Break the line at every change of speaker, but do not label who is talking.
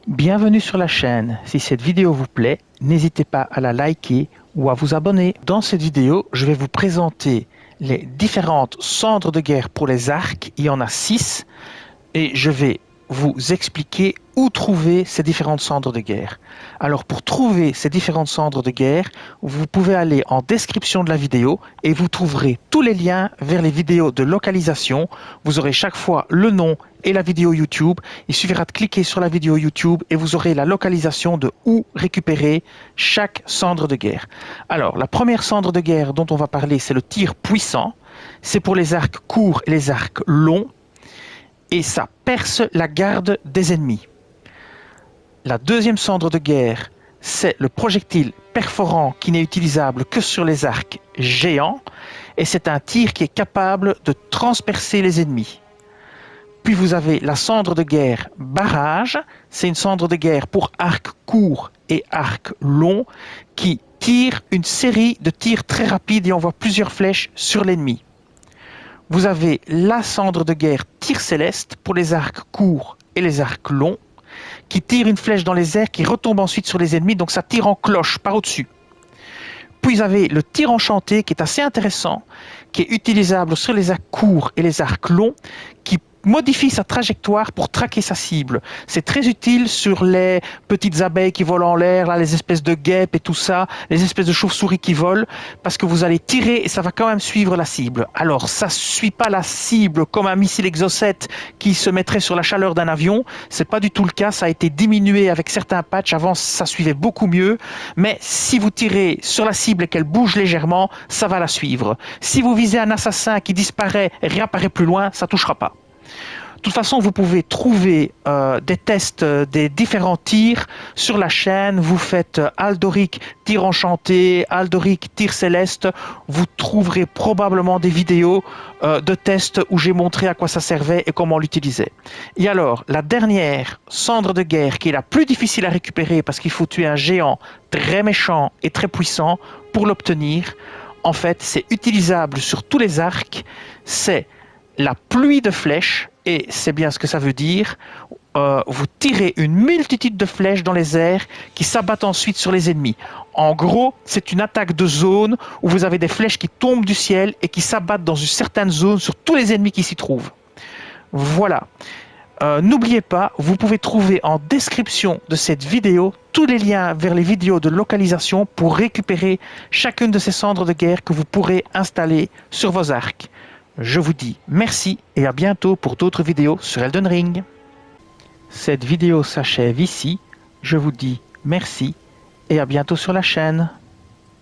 Bienvenue sur la chaîne. Si cette vidéo vous plaît, n'hésitez pas à la liker ou à vous abonner. Dans cette vidéo, je vais vous présenter les différentes cendres de guerre pour les arcs. Il y en a 6 et je vais vous expliquer où trouver ces différentes cendres de guerre. Alors pour trouver ces différentes cendres de guerre, vous pouvez aller en description de la vidéo et vous trouverez tous les liens vers les vidéos de localisation. Vous aurez chaque fois le nom et la vidéo YouTube. Il suffira de cliquer sur la vidéo YouTube et vous aurez la localisation de où récupérer chaque cendre de guerre. Alors la première cendre de guerre dont on va parler, c'est le tir puissant. C'est pour les arcs courts et les arcs longs. Et ça perce la garde des ennemis. La deuxième cendre de guerre, c'est le projectile perforant qui n'est utilisable que sur les arcs géants et c'est un tir qui est capable de transpercer les ennemis. Puis vous avez la cendre de guerre barrage, c'est une cendre de guerre pour arcs courts et arcs longs qui tire une série de tirs très rapides et envoie plusieurs flèches sur l'ennemi. Vous avez la cendre de guerre tir céleste pour les arcs courts et les arcs longs qui tire une flèche dans les airs qui retombe ensuite sur les ennemis, donc ça tire en cloche par au-dessus. Puis vous avez le tir enchanté qui est assez intéressant, qui est utilisable sur les arcs courts et les arcs longs, qui modifie sa trajectoire pour traquer sa cible. C'est très utile sur les petites abeilles qui volent en l'air, là, les espèces de guêpes et tout ça, les espèces de chauves-souris qui volent, parce que vous allez tirer et ça va quand même suivre la cible. Alors, ça ne suit pas la cible comme un missile Exocet qui se mettrait sur la chaleur d'un avion. C'est pas du tout le cas. Ça a été diminué avec certains patchs. Avant, ça suivait beaucoup mieux. Mais si vous tirez sur la cible et qu'elle bouge légèrement, ça va la suivre. Si vous visez un assassin qui disparaît et réapparaît plus loin, ça ne touchera pas. De toute façon, vous pouvez trouver des tests des différents tirs sur la chaîne. Vous faites Aldoric tir enchanté, Aldoric tir céleste. Vous trouverez probablement des vidéos de tests où j'ai montré à quoi ça servait et comment l'utiliser. Et alors, la dernière cendre de guerre qui est la plus difficile à récupérer parce qu'il faut tuer un géant très méchant et très puissant pour l'obtenir. En fait, c'est utilisable sur tous les arcs. C'est la pluie de flèches, et c'est bien ce que ça veut dire, vous tirez une multitude de flèches dans les airs qui s'abattent ensuite sur les ennemis. En gros, c'est une attaque de zone où vous avez des flèches qui tombent du ciel et qui s'abattent dans une certaine zone sur tous les ennemis qui s'y trouvent. Voilà. N'oubliez pas, vous pouvez trouver en description de cette vidéo tous les liens vers les vidéos de localisation pour récupérer chacune de ces cendres de guerre que vous pourrez installer sur vos arcs. Je vous dis merci et à bientôt pour d'autres vidéos sur Elden Ring. Cette vidéo s'achève ici. Je vous dis merci et à bientôt sur la chaîne.